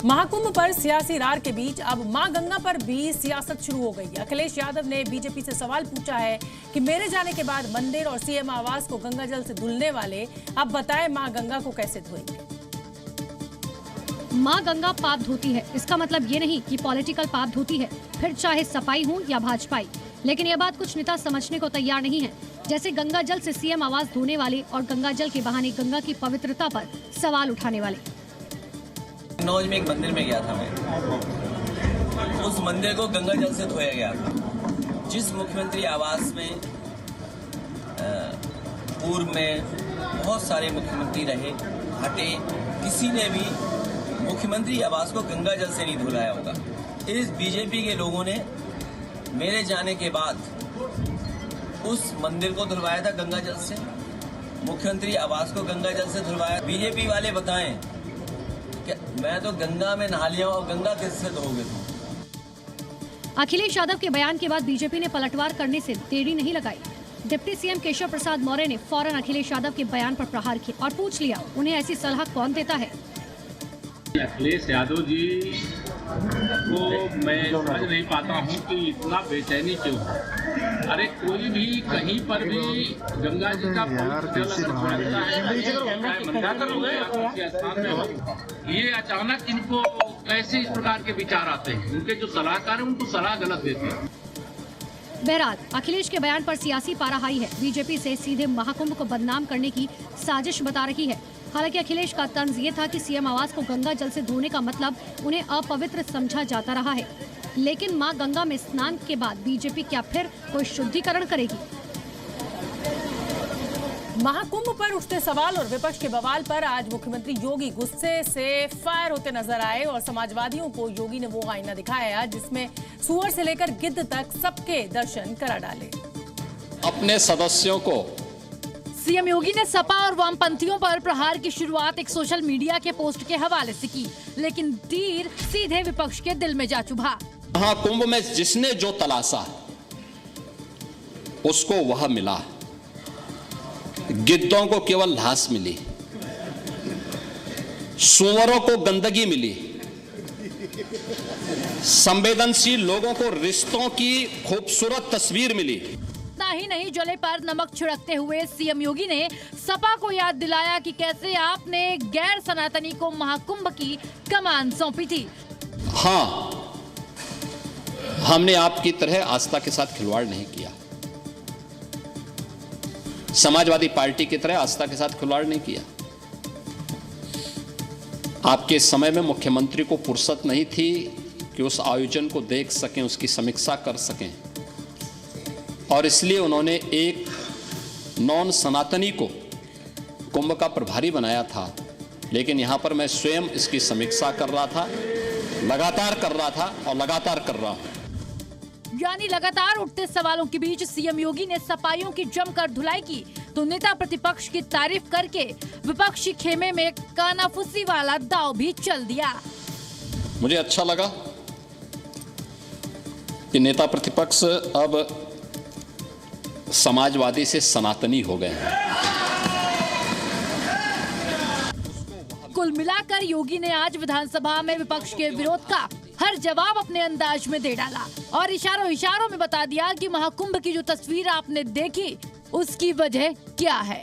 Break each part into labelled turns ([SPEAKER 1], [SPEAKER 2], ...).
[SPEAKER 1] महाकुंभ पर सियासी रार के बीच अब मां गंगा पर भी सियासत शुरू हो गई है। अखिलेश यादव ने बीजेपी से सवाल पूछा है कि मेरे जाने के बाद मंदिर और सीएम आवास को गंगा जल से धुलने वाले अब बताएं मां गंगा को कैसे धोएंगे।
[SPEAKER 2] मां गंगा पाप धोती है, इसका मतलब ये नहीं कि पॉलिटिकल पाप धोती है, फिर चाहे सपाई हो या भाजपाई। लेकिन यह बात कुछ नेता समझने को तैयार नहीं है, जैसे गंगा जल से सीएम आवास धोने वाले और गंगा जल के बहाने गंगा की पवित्रता पर सवाल उठाने वाले।
[SPEAKER 3] नौज में एक मंदिर में गया था मैं, उस मंदिर को गंगा जल से धोया गया था। जिस मुख्यमंत्री आवास में पूर्व में बहुत सारे मुख्यमंत्री रहे, हटे, किसी ने भी मुख्यमंत्री आवास को गंगा जल से नहीं धुलाया होगा। इस बीजेपी के लोगों ने मेरे जाने के बाद उस मंदिर को धुलवाया था गंगा जल से, मुख्यमंत्री आवास को गंगा जल से धुलवाया। बीजेपी वाले बताएं कि मैं तो गंगा में नहा लिया और गंगा किससे धोगे तुम।
[SPEAKER 2] अखिलेश यादव के बयान के बाद बीजेपी ने पलटवार करने से देरी नहीं लगाई। डिप्टी सीएम केशव प्रसाद मौर्य ने फौरन अखिलेश यादव के बयान पर प्रहार किया और पूछ लिया उन्हें ऐसी सलाह कौन देता है।
[SPEAKER 4] अखिलेश यादव जी को मैं समझ नहीं पाता हूँ कि इतना बेचैनी क्यों है। अरे कोई भी कहीं पर भी गंगा जी का जल ये अचानक इनको कैसे इस प्रकार के विचार आते हैं। उनके जो सलाहकार हैं उनको सलाह गलत देते हैं।
[SPEAKER 2] बहरहाल अखिलेश के बयान पर सियासी पारा हाई है। बीजेपी से सीधे महाकुंभ को बदनाम करने की साजिश बता रही है। हालांकि अखिलेश का तंज ये था कि सीएम आवास को गंगा जल से धोने का मतलब उन्हें अपवित्र समझा जाता रहा है। लेकिन मां गंगा में स्नान के बाद बीजेपी क्या फिर कोई शुद्धिकरण करेगी?
[SPEAKER 1] महाकुंभ पर उठते सवाल और विपक्ष के बवाल पर आज मुख्यमंत्री योगी गुस्से से फायर होते नजर आए और समाजवादियों को योगी ने वो आईना दिखाया जिसमें सुअर से लेकर गिद्ध तक सबके दर्शन करा डाले।
[SPEAKER 5] अपने सदस्यों को
[SPEAKER 2] सीएम योगी ने सपा और वामपंथियों पर प्रहार की शुरुआत एक सोशल मीडिया के पोस्ट के हवाले से की, लेकिन तीर सीधे विपक्ष के दिल में जा चुभा।
[SPEAKER 5] महाकुंभ में जिसने जो तलाशा उसको वह मिला। गिद्धों को केवल घास मिली, सुअरों को गंदगी मिली, संवेदनशील लोगों को रिश्तों की खूबसूरत तस्वीर मिली।
[SPEAKER 2] इतना ही नहीं, जले पर नमक छिड़कते हुए सीएम योगी ने सपा को याद दिलाया कि कैसे आपने गैर सनातनी को महाकुंभ की कमान सौंपी थी।
[SPEAKER 5] हाँ, हमने आपकी तरह आस्था के साथ खिलवाड़ नहीं किया, समाजवादी पार्टी की तरह आस्था के साथ खिलवाड़ नहीं किया। आपके समय में मुख्यमंत्री को फुर्सत नहीं थी कि उस आयोजन को देख सकें, उसकी समीक्षा कर सकें, और इसलिए उन्होंने एक नॉन सनातनी को कुंभ का प्रभारी बनाया था। लेकिन यहां पर मैं स्वयं इसकी समीक्षा कर रहा था, लगातार कर रहा था और लगातार कर रहा हूं।
[SPEAKER 2] यानी लगातार उठते सवालों के बीच सीएम योगी ने सपाइयों की जमकर धुलाई की तो नेता प्रतिपक्ष की तारीफ करके विपक्षी खेमे में कानाफूसी वाला दांव भी चल दिया।
[SPEAKER 5] मुझे अच्छा लगा कि नेता प्रतिपक्ष अब समाजवादी से सनातनी हो गए हैं।
[SPEAKER 2] कुल मिलाकर योगी ने आज विधानसभा में विपक्ष के विरोध का हर जवाब अपने अंदाज में दे डाला और इशारों में बता दिया कि महाकुंभ की जो तस्वीर आपने देखी उसकी वजह क्या है।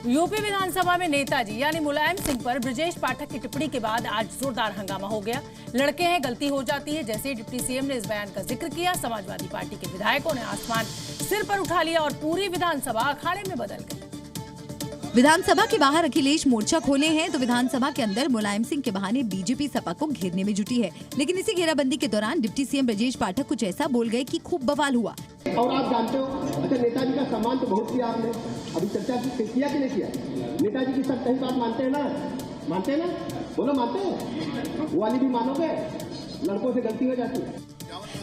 [SPEAKER 1] यूपी विधानसभा में नेताजी यानी मुलायम सिंह पर ब्रजेश पाठक की टिप्पणी के बाद आज जोरदार हंगामा हो गया। लड़के हैं, गलती हो जाती है, जैसे डिप्टी सीएम ने इस बयान का जिक्र किया, समाजवादी पार्टी के विधायकों ने आसमान सिर पर उठा लिया और पूरी विधानसभा अखाड़े में बदल गई।
[SPEAKER 6] विधानसभा के बाहर अखिलेश मोर्चा खोले हैं तो विधानसभा के अंदर मुलायम सिंह के बहाने बीजेपी सपा को घेरने में जुटी है। लेकिन इसी घेराबंदी के दौरान डिप्टी सीएम ब्रजेश पाठक कुछ ऐसा बोल गए कि खूब बवाल हुआ।
[SPEAKER 7] और आप जानते हो, अच्छा नेताजी का सम्मान तो बहुत किया आपने, अभी चर्चा किया कि नहीं किया? नेताजी की सब सही बात मानते हैं ना? मानते हैं ना? बोलो मानते हैं? वो वाली भी मानोगे? लड़कों से गलती हो जाती है।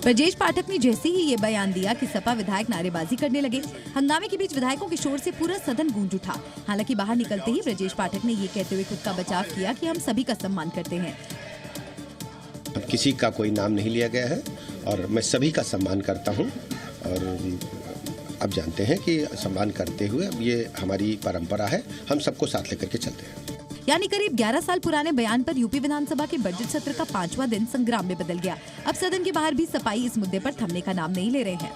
[SPEAKER 6] ब्रजेश पाठक ने जैसे ही ये बयान दिया कि सपा विधायक नारेबाजी करने लगे। हंगामे के बीच विधायकों के शोर से पूरा सदन गूंज उठा। हालांकि बाहर निकलते ही ब्रजेश पाठक ने ये कहते हुए खुद का बचाव किया कि हम सभी का सम्मान करते हैं।
[SPEAKER 8] किसी का कोई नाम नहीं लिया गया है और मैं सभी का सम्मान करता हूं और अब जानते हैं कि सम्मान करते हुए अब ये हमारी परंपरा है, हम सबको साथ लेकर के चलते हैं।
[SPEAKER 6] यानी करीब 11 साल पुराने बयान पर यूपी विधानसभा के बजट सत्र का 5वां दिन संग्राम में बदल गया। अब सदन के बाहर भी सपाई इस मुद्दे पर थमने का नाम नहीं ले रहे हैं।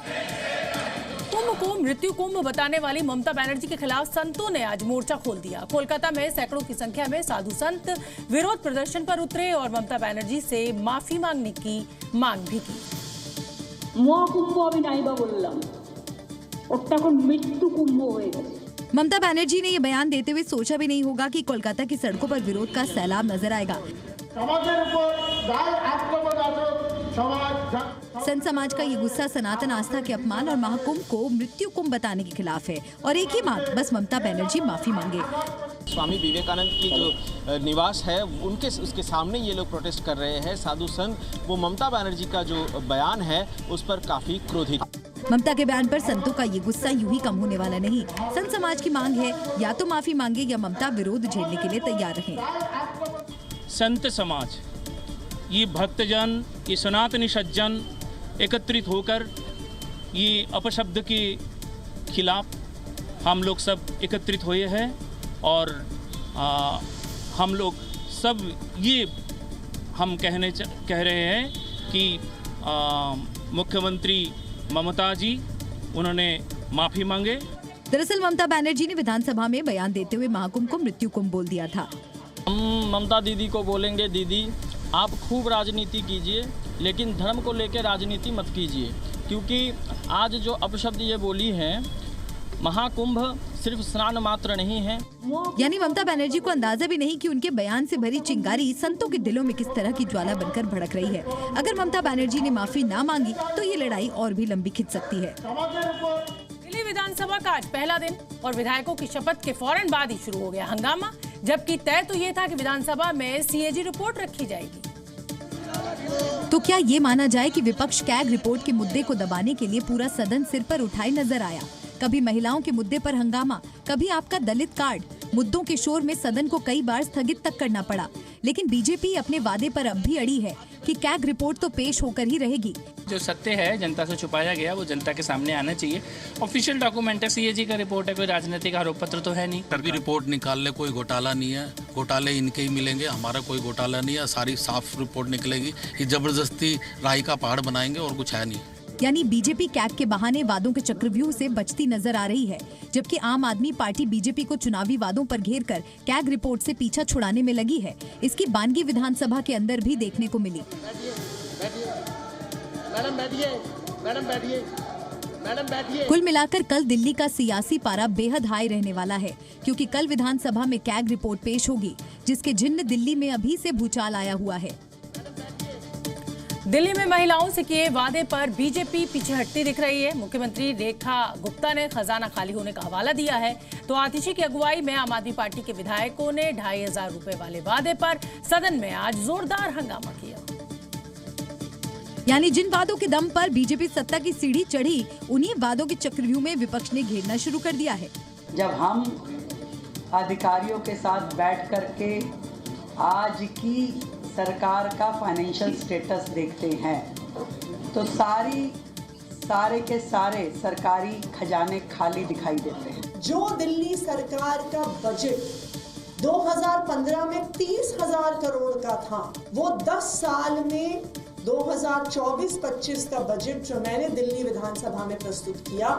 [SPEAKER 1] कुंभ को मृत्यु कुंभ बताने वाली ममता बनर्जी के खिलाफ संतों ने आज मोर्चा खोल दिया। कोलकाता में सैकड़ों की संख्या में साधु संत विरोध प्रदर्शन पर उतरे और ममता बनर्जी से माफी मांगने की मांग भी की।
[SPEAKER 9] মহাকুম্ভ আমি নাইবা বললাম, ওটা এখন মৃত্যু কুম্ভ হয়ে গেছে।
[SPEAKER 6] ममता बनर्जी ने ये बयान देते हुए सोचा भी नहीं होगा कि कोलकाता की सड़कों पर विरोध का सैलाब नजर आएगा। संत समाज का ये गुस्सा सनातन आस्था के अपमान और महाकुंभ को मृत्यु कुंभ बताने के खिलाफ है और एक ही बात, बस ममता बनर्जी माफी मांगे।
[SPEAKER 10] स्वामी विवेकानंद की जो निवास है उसके सामने ये लोग प्रोटेस्ट कर रहे हैं। साधु संत वो ममता बनर्जी का जो बयान है उस पर काफी क्रोधित।
[SPEAKER 6] ममता के बयान पर संतों का ये गुस्सा यूं ही कम होने वाला नहीं। संत समाज की मांग है या तो माफी मांगे या ममता विरोध झेलने के लिए तैयार रहें।
[SPEAKER 11] संत समाज, ये भक्तजन, ये सनातनी सज्जन एकत्रित होकर ये अपशब्द के खिलाफ हम लोग सब एकत्रित हुए हैं और हम लोग सब ये हम कह रहे हैं कि मुख्यमंत्री ममता जी उन्होंने माफी मांगे।
[SPEAKER 6] दरअसल ममता बनर्जी ने विधानसभा में बयान देते हुए महाकुंभ को मृत्यु कुंभ बोल दिया था।
[SPEAKER 12] हम ममता दीदी को बोलेंगे, दीदी आप खूब राजनीति कीजिए लेकिन धर्म को लेकर राजनीति मत कीजिए, क्योंकि आज जो अपशब्द ये बोली हैं, महाकुंभ सिर्फ स्नान मात्र नहीं है।
[SPEAKER 6] यानी ममता बनर्जी को अंदाजा भी नहीं कि उनके बयान से भरी चिंगारी संतों के दिलों में किस तरह की ज्वाला बनकर भड़क रही है। अगर ममता बनर्जी ने माफी ना मांगी तो ये लड़ाई और भी लंबी खिंच सकती है।
[SPEAKER 1] दिल्ली विधानसभा का आज पहला दिन और विधायकों की शपथ के फौरन बाद ही शुरू हो गया हंगामा, जबकि तय तो ये था कि विधानसभा में सीएजी रिपोर्ट रखी जाएगी।
[SPEAKER 6] तो क्या ये माना जाए कि विपक्ष कैग रिपोर्ट के मुद्दे को दबाने के लिए पूरा सदन सिर पर उठाए नजर आया। कभी महिलाओं के मुद्दे पर हंगामा, कभी आपका दलित कार्ड। मुद्दों के शोर में सदन को कई बार स्थगित तक करना पड़ा, लेकिन बीजेपी अपने वादे पर अब भी अड़ी है कि कैग रिपोर्ट तो पेश होकर ही रहेगी।
[SPEAKER 11] जो सत्य है जनता से छुपाया गया वो जनता के सामने आना चाहिए। ऑफिशियल डॉक्यूमेंट है, सीएजी का रिपोर्ट है, कोई राजनीतिक आरोप पत्र तो है नहीं।
[SPEAKER 13] सभी रिपोर्ट निकाल ले, कोई घोटाला नहीं है, घोटाले इनके ही मिलेंगे, हमारा कोई घोटाला नहीं है। सारी साफ रिपोर्ट निकलेगी। ये जबरदस्ती राई का पहाड़ बनाएंगे और कुछ है नहीं।
[SPEAKER 6] यानी बीजेपी कैग के बहाने वादों के चक्रव्यूह से बचती नजर आ रही है, जबकि आम आदमी पार्टी बीजेपी को चुनावी वादों पर घेरकर कैग रिपोर्ट से पीछा छुड़ाने में लगी है। इसकी बानगी विधानसभा के अंदर भी देखने को मिली। कुल मिलाकर कल दिल्ली का सियासी पारा बेहद हाई रहने वाला है, क्योंकि कल विधानसभा में कैग रिपोर्ट पेश होगी, जिसके जिन्न दिल्ली में अभी से भूचाल आया हुआ है।
[SPEAKER 1] दिल्ली में महिलाओं से किए वादे पर बीजेपी पीछे हटती दिख रही है। मुख्यमंत्री रेखा गुप्ता ने खजाना खाली होने का हवाला दिया है, तो आतिशी की अगुवाई में आम आदमी पार्टी के विधायकों ने 2500 रुपए वाले वादे पर सदन में आज जोरदार हंगामा किया।
[SPEAKER 6] यानी जिन वादों के दम पर बीजेपी सत्ता की सीढ़ी चढ़ी, उन्हीं वादों के चक्रव्यूह में विपक्ष ने घेरना शुरू कर दिया है।
[SPEAKER 14] जब हम अधिकारियों के साथ बैठ करके आज की सरकार का फाइनेंशियल स्टेटस देखते हैं तो सारे के सारे सरकारी खजाने खाली दिखाई देते हैं।
[SPEAKER 15] जो दिल्ली सरकार का बजट 2015 में 30,000 करोड़ का था, वो 10 साल में 2024-25 का बजट जो मैंने दिल्ली विधानसभा में प्रस्तुत किया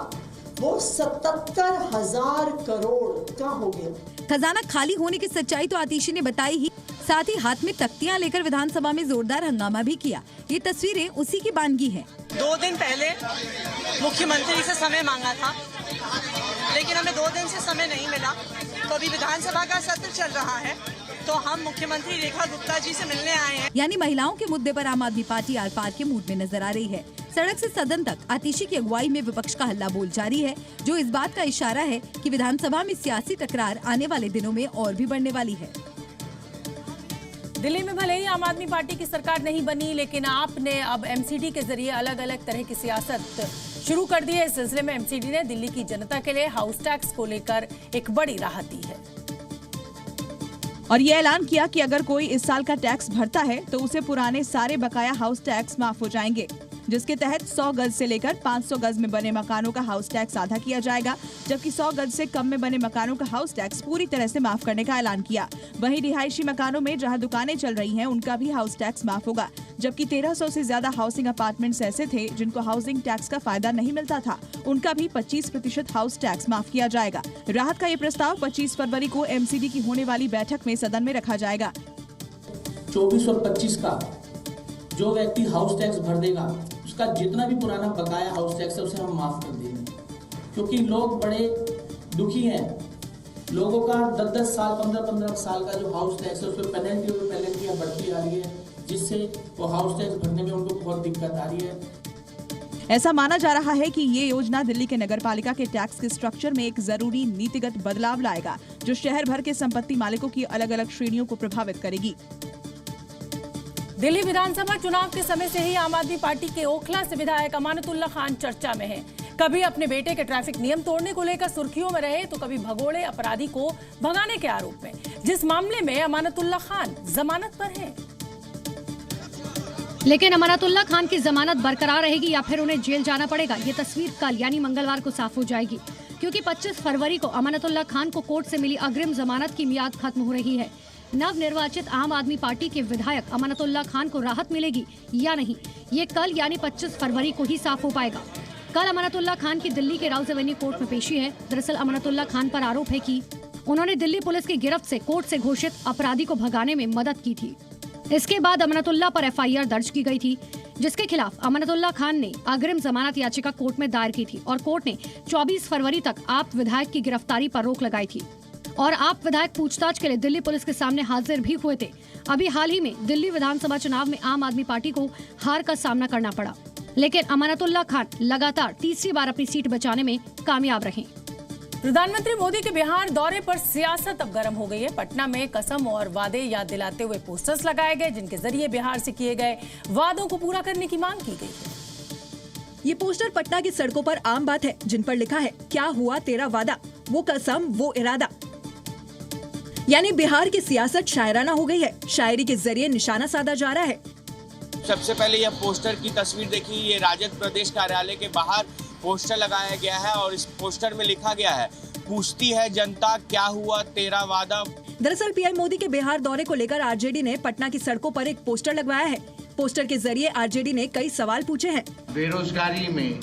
[SPEAKER 15] वो 77,000 करोड़ का हो गया।
[SPEAKER 6] खजाना खाली होने की सच्चाई तो आतिशी ने बताई ही, साथ ही हाथ में तख्तियां लेकर विधानसभा में जोरदार हंगामा भी किया। ये तस्वीरें उसी की बानगी हैं।
[SPEAKER 16] 2 दिन पहले मुख्यमंत्री से समय मांगा था, लेकिन हमें 2 दिन से समय नहीं मिला। तो अभी विधानसभा का सत्र चल रहा है, तो हम मुख्यमंत्री रेखा गुप्ता जी से मिलने आए हैं।
[SPEAKER 6] यानी महिलाओं के मुद्दे पर आम आदमी पार्टी आर पार के मूड में नजर आ रही है। सड़क से सदन तक आतिशी की अगुवाई में विपक्ष का हल्ला बोल जारी है, जो इस बात का इशारा है कि विधानसभा में सियासी टकरार आने वाले दिनों में और भी बढ़ने वाली है।
[SPEAKER 1] दिल्ली में भले ही आम आदमी पार्टी की सरकार नहीं बनी, लेकिन आपने अब एमसीडी के जरिए अलग अलग तरह की सियासत शुरू कर दी है। इस सिलसिले में एमसीडी ने दिल्ली की जनता के लिए हाउस टैक्स को लेकर एक बड़ी राहत दी है
[SPEAKER 17] और ये ऐलान किया कि अगर कोई इस साल का टैक्स भरता है तो उसे पुराने सारे बकाया हाउस टैक्स माफ हो जाएंगे। जिसके तहत 100 गज से लेकर 500 गज में बने मकानों का हाउस टैक्स आधा किया जाएगा, जबकि 100 गज से कम में बने मकानों का हाउस टैक्स पूरी तरह से माफ करने का ऐलान किया। वहीं रिहायशी मकानों में जहां दुकानें चल रही हैं, उनका भी हाउस टैक्स माफ होगा, जबकि 1300 से ज्यादा हाउसिंग अपार्टमेंट्स ऐसे थे जिनको हाउसिंग टैक्स का फायदा नहीं मिलता था, उनका भी 25% हाउस टैक्स माफ किया जाएगा। राहत का ये प्रस्ताव 25 फरवरी को MCD की होने वाली बैठक में सदन में रखा जाएगा।
[SPEAKER 18] 24 और 25 का जो व्यक्ति हाउस टैक्स भर देगा, उसका जितना भी पुराना बकाया हाउस टैक्स है उसे हम माफ कर देंगे, क्योंकि लोग बड़े दुखी हैं। लोगों का 10-10 साल 15-15 साल का जो हाउस टैक्स है उसमें पेनल्टियाँ बढ़ती आ रही है, जिससे वो हाउस टैक्स भरने में उनको बहुत दिक्कत आ रही है।
[SPEAKER 17] ऐसा माना जा रहा है कि ये योजना दिल्ली के नगरपालिका के टैक्स के स्ट्रक्चर में एक जरूरी नीतिगत बदलाव लाएगा, जो शहर भर के संपत्ति मालिकों की अलग-अलग श्रेणियों को प्रभावित करेगी।
[SPEAKER 1] दिल्ली विधानसभा चुनाव के समय से ही आम आदमी पार्टी के ओखला से विधायक अमानतुल्ला खान चर्चा में हैं। कभी अपने बेटे के ट्रैफिक नियम तोड़ने को लेकर सुर्खियों में रहे, तो कभी भगोड़े अपराधी को भगाने के आरोप में, जिस मामले में अमानतुल्ला खान जमानत पर हैं।
[SPEAKER 2] लेकिन अमानतुल्ला खान की जमानत बरकरार रहेगी या फिर उन्हें जेल जाना पड़ेगा, ये तस्वीर कल यानी मंगलवार को साफ हो जाएगी, क्योंकि 25 फरवरी को अमानतुल्ला खान को कोर्ट से मिली अग्रिम जमानत की मियाद खत्म हो रही है। नवनिर्वाचित आम आदमी पार्टी के विधायक अमानतुल्ला खान को राहत मिलेगी या नहीं, ये कल यानी 25 फरवरी को ही साफ हो पाएगा। कल अमानतुल्ला खान की दिल्ली के राउज एवेन्यू कोर्ट में पेशी है। दरअसल अमानतुल्ला खान पर आरोप है कि उन्होंने दिल्ली पुलिस की गिरफ्त से कोर्ट से घोषित अपराधी को भगाने में मदद की थी। इसके बाद अमानतुल्ला पर FIR दर्ज की गई थी, जिसके खिलाफ अमानतुल्ला खान ने अग्रिम जमानत याचिका कोर्ट में दायर की थी और कोर्ट ने 24 फरवरी तक आप विधायक की गिरफ्तारी पर रोक लगाई थी और आप विधायक पूछताछ के लिए दिल्ली पुलिस के सामने हाजिर भी हुए थे। अभी हाल ही में दिल्ली विधानसभा चुनाव में आम आदमी पार्टी को हार का सामना करना पड़ा, लेकिन अमानतुल्ला खान लगातार तीसरी बार अपनी सीट बचाने में कामयाब रहे।
[SPEAKER 1] प्रधानमंत्री मोदी के बिहार दौरे पर सियासत अब गर्म हो गई है। पटना में कसम और वादे याद दिलाते हुए पोस्टर्स लगाए गए, जिनके जरिए बिहार से किए गए वादों को पूरा करने की मांग की गई है।
[SPEAKER 19] ये पोस्टर पटना की सड़कों पर आम बात है, जिन पर लिखा है, क्या हुआ तेरा वादा, वो कसम वो इरादा। यानी बिहार की सियासत शायराना हो गई है, शायरी के जरिए निशाना साधा जा रहा है।
[SPEAKER 10] सबसे पहले यह पोस्टर की तस्वीर देखिए, ये राजद प्रदेश कार्यालय के बाहर पोस्टर लगाया गया है और इस पोस्टर में लिखा गया है, पूछती है जनता क्या हुआ तेरा वादा।
[SPEAKER 19] दरअसल पीएम मोदी के बिहार दौरे को लेकर आरजेडी ने पटना की सड़कों पर एक पोस्टर लगवाया है। पोस्टर के जरिए आरजेडी ने कई सवाल पूछे हैं।
[SPEAKER 20] बेरोजगारी में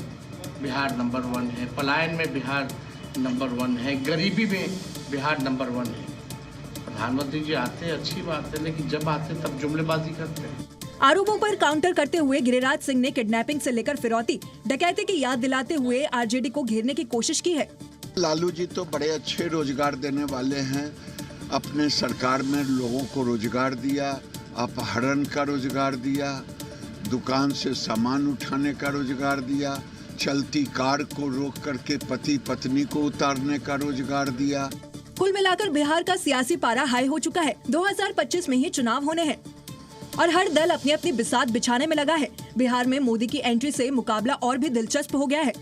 [SPEAKER 20] बिहार नंबर 1 है, पलायन में बिहार नंबर 1 है, गरीबी में बिहार नंबर 1 है। प्रधानमंत्री जी आते अच्छी बात है, लेकिन जब आते तब जुमलेबाजी करते हैं।
[SPEAKER 19] आरोपों पर काउंटर करते हुए गिरिराज सिंह ने किडनैपिंग से लेकर फिरौती, डकैती की याद दिलाते हुए आरजेडी को घेरने की कोशिश की है।
[SPEAKER 21] लालू जी तो बड़े अच्छे रोजगार देने वाले हैं, अपने सरकार में लोगों को रोजगार दिया, अपहरण का रोजगार दिया, दुकान से सामान उठाने का रोजगार दिया, चलती कार को रोक करके पति पत्नी को उतारने का रोजगार दिया।
[SPEAKER 19] कुल मिलाकर बिहार का सियासी पारा हाई हो चुका है। 2025 में ही चुनाव होने हैं और हर दल अपनी अपनी बिसात बिछाने में लगा है। बिहार में मोदी की एंट्री से मुकाबला और भी दिलचस्प हो गया है।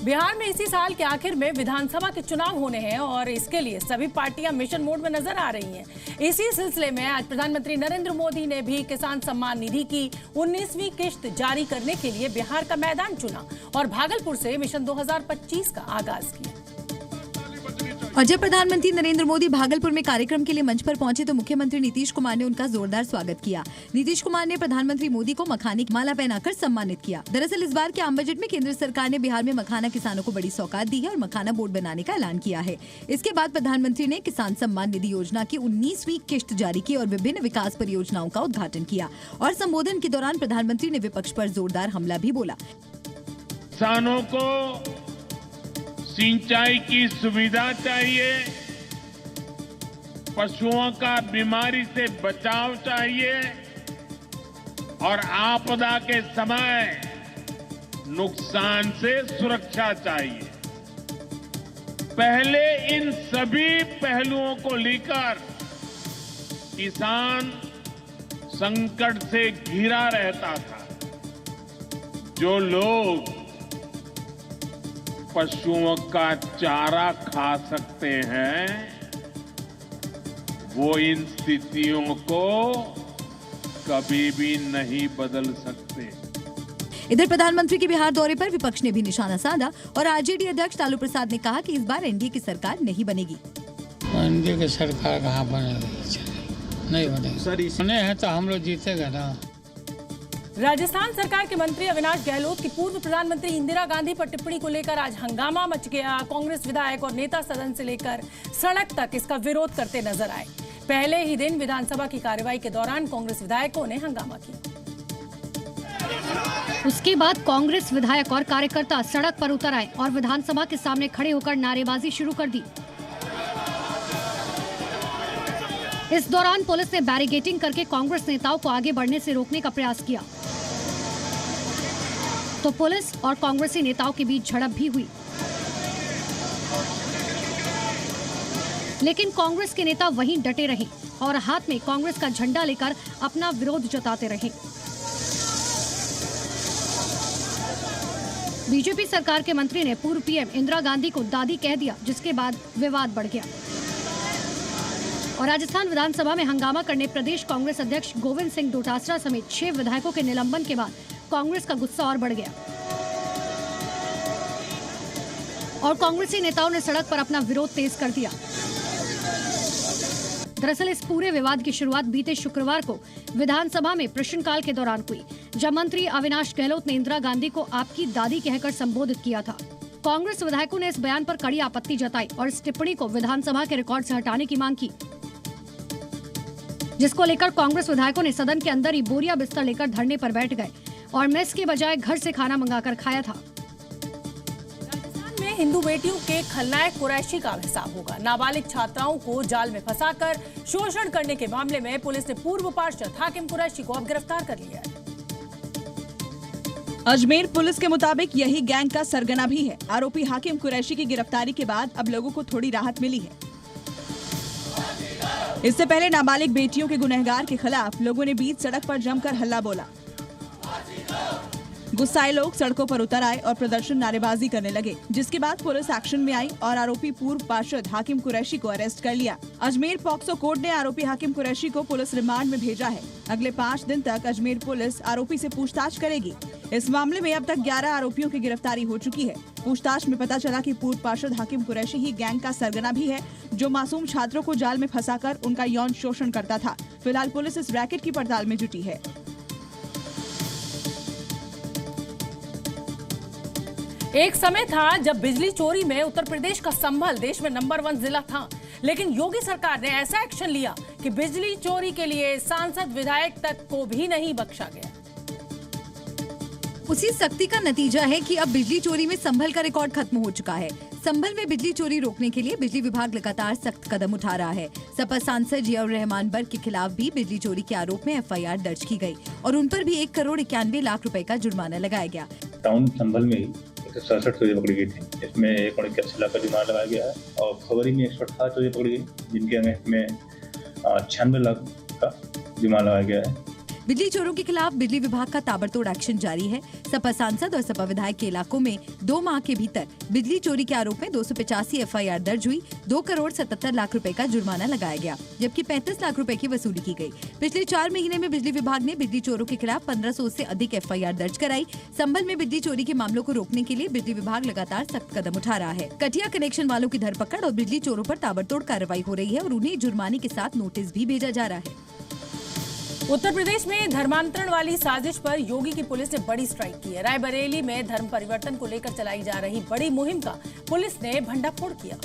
[SPEAKER 1] बिहार में इसी साल के आखिर में विधानसभा के चुनाव होने हैं और इसके लिए सभी पार्टियां मिशन मोड में नजर आ रही हैं। इसी सिलसिले में आज प्रधानमंत्री नरेंद्र मोदी ने भी किसान सम्मान निधि की 19वीं किश्त जारी करने के लिए बिहार का मैदान चुना और भागलपुर से मिशन 2025 का आगाज किया।
[SPEAKER 6] और जब प्रधानमंत्री नरेंद्र मोदी भागलपुर में कार्यक्रम के लिए मंच पर पहुंचे तो मुख्यमंत्री नीतीश कुमार ने उनका जोरदार स्वागत किया। नीतीश कुमार ने प्रधानमंत्री मोदी को मखाने की माला पहनाकर सम्मानित किया। दरअसल इस बार के आम बजट में केंद्र सरकार ने बिहार में मखाना किसानों को बड़ी सौगात दी है और मखाना बोर्ड बनाने का ऐलान किया है। इसके बाद प्रधानमंत्री ने किसान सम्मान निधि योजना की 19वीं किश्त जारी की और विभिन्न विकास परियोजनाओं का उद्घाटन किया। और संबोधन के दौरान प्रधानमंत्री ने विपक्ष पर जोरदार हमला भी बोला।
[SPEAKER 4] किसानों को सिंचाई की सुविधा चाहिए, पशुओं का बीमारी से बचाव चाहिए और आपदा के समय नुकसान से सुरक्षा चाहिए। पहले इन सभी पहलुओं को लेकर किसान संकट से घिरा रहता था। जो लोग पशुओं का चारा खा सकते हैं वो इन स्थितियों को कभी भी नहीं बदल सकते।
[SPEAKER 6] इधर प्रधानमंत्री के बिहार दौरे पर विपक्ष ने भी निशाना साधा और आरजेडी अध्यक्ष लालू प्रसाद ने कहा कि इस बार एनडीए की सरकार नहीं बनेगी।
[SPEAKER 3] एनडीए की सरकार कहाँ बनेगी, नहीं बनेगी सर, बने हैं तो हम लोग जीतेगा ना।
[SPEAKER 1] राजस्थान सरकार के मंत्री अविनाश गहलोत की पूर्व प्रधानमंत्री इंदिरा गांधी पर टिप्पणी को लेकर आज हंगामा मच गया। कांग्रेस विधायक और नेता सदन से लेकर सड़क तक इसका विरोध करते नजर आए। पहले ही दिन विधानसभा की कार्यवाही के दौरान कांग्रेस विधायकों ने हंगामा किया।
[SPEAKER 2] उसके बाद कांग्रेस विधायक और कार्यकर्ता सड़क पर उतर आए और विधानसभा के सामने खड़े होकर नारेबाजी शुरू कर दी। इस दौरान पुलिस ने बैरिकेडिंग करके कांग्रेस नेताओं को आगे बढ़ने से रोकने का प्रयास किया, तो पुलिस और कांग्रेसी नेताओं के बीच झड़प भी हुई, लेकिन कांग्रेस के नेता वहीं डटे रहे और हाथ में कांग्रेस का झंडा लेकर अपना विरोध जताते रहे। बीजेपी सरकार के मंत्री ने पूर्व पीएम इंदिरा गांधी को दादी कह दिया, जिसके बाद विवाद बढ़ गया और राजस्थान विधानसभा में हंगामा करने प्रदेश कांग्रेस अध्यक्ष गोविंद सिंह डोटासरा समेत 6 विधायकों के निलंबन के बाद कांग्रेस का गुस्सा और बढ़ गया और कांग्रेसी नेताओं ने सड़क पर अपना विरोध तेज कर दिया। दरअसल इस पूरे विवाद की शुरुआत बीते शुक्रवार को विधानसभा में प्रश्नकाल के दौरान हुई, जब मंत्री अविनाश गहलोत ने इंदिरा गांधी को आपकी दादी कहकर संबोधित किया था। कांग्रेस विधायकों ने इस बयान पर कड़ी आपत्ति जताई और इस टिप्पणी को विधानसभा के रिकॉर्ड से हटाने की मांग की, जिसको लेकर कांग्रेस विधायकों ने सदन के अंदर ही बोरिया बिस्तर लेकर धरने पर बैठ गए और मेस के बजाय घर से खाना मंगाकर खाया था।
[SPEAKER 1] राजस्थान में हिंदू बेटियों के खलनायक कुरैशी का हिसाब होगा। नाबालिग छात्राओं को जाल में फंसाकर शोषण करने के मामले में पुलिस ने पूर्व पार्षद हाकिम कुरैशी को अब गिरफ्तार कर लिया है।
[SPEAKER 17] अजमेर पुलिस के मुताबिक यही गैंग का सरगना भी है। आरोपी हाकिम कुरैशी की गिरफ्तारी के बाद अब लोगों को थोड़ी राहत मिली है। इससे पहले नाबालिग बेटियों के गुनहगार के खिलाफ लोगों ने बीच सड़क पर जमकर हल्ला बोला। गुस्साए लोग सड़कों पर उतर आए और प्रदर्शन नारेबाजी करने लगे, जिसके बाद पुलिस एक्शन में आई और आरोपी पूर्व पार्षद हाकिम कुरैशी को अरेस्ट कर लिया। अजमेर पॉक्सो कोर्ट ने आरोपी हाकिम कुरैशी को पुलिस रिमांड में भेजा है। अगले 5 दिन तक अजमेर पुलिस आरोपी से पूछताछ करेगी। इस मामले में अब तक 11 आरोपियों की गिरफ्तारी हो चुकी है। पूछताछ में पता चला कि पूर्व पार्षद हाकिम कुरैशी ही गैंग का सरगना भी है, जो मासूम छात्रों को जाल में फंसाकर उनका यौन शोषण करता था। फिलहाल पुलिस इस रैकेट की पड़ताल में जुटी है।
[SPEAKER 1] एक समय था जब बिजली चोरी में उत्तर प्रदेश का संभल देश में नंबर 1 जिला था, लेकिन योगी सरकार ने ऐसा एक्शन लिया कि बिजली चोरी के लिए सांसद विधायक तक को भी नहीं बख्शा गया।
[SPEAKER 6] उसी सख्ती का नतीजा है कि अब बिजली चोरी में संभल का रिकॉर्ड खत्म हो चुका है। संभल में बिजली चोरी रोकने के लिए बिजली विभाग लगातार सख्त कदम उठा रहा है। सपा सांसद जियाउर रहमान बर्ग के खिलाफ भी बिजली चोरी के आरोप में एफआईआर दर्ज की गई और उन पर भी 1 करोड़ 91 लाख रुपए का जुर्माना लगाया गया।
[SPEAKER 22] टाउन संभल में 67 चोरी पकड़ी गई थी, इसमें 1 करोड़ 81 लाख का जुर्माना लगाया गया है और फरवरी में 118 चोरी पकड़ी गई, जिनके अगेंस्ट में 96 लाख का जुर्माना लगाया गया है।
[SPEAKER 6] बिजली चोरों के खिलाफ बिजली विभाग का ताबड़तोड़ एक्शन जारी है। सपा सांसद और सपा विधायक के इलाकों में 2 माह के भीतर बिजली चोरी के आरोप में 285 एफआईआर दर्ज हुई, 2 करोड़ 77 लाख रुपए का जुर्माना लगाया गया, जबकि 35 लाख रुपए की वसूली की गई। पिछले 4 महीने में बिजली विभाग ने बिजली चोरों के खिलाफ 1500 से अधिक एफआईआर दर्ज कराई। संभल में बिजली चोरी के मामलों को रोकने के लिए बिजली विभाग लगातार सख्त कदम उठा रहा है। कटिया कनेक्शन वालों की धरपकड़ और बिजली चोरों पर ताबड़तोड़ कार्रवाई हो रही है और उन्हें जुर्माने के साथ नोटिस भी भेजा जा रहा है।
[SPEAKER 1] उत्तर प्रदेश में धर्मांतरण वाली साजिश पर योगी की पुलिस ने बड़ी स्ट्राइक की है। रायबरेली में धर्म परिवर्तन को लेकर चलाई जा रही बड़ी मुहिम का पुलिस ने भंडाफोड़ किया।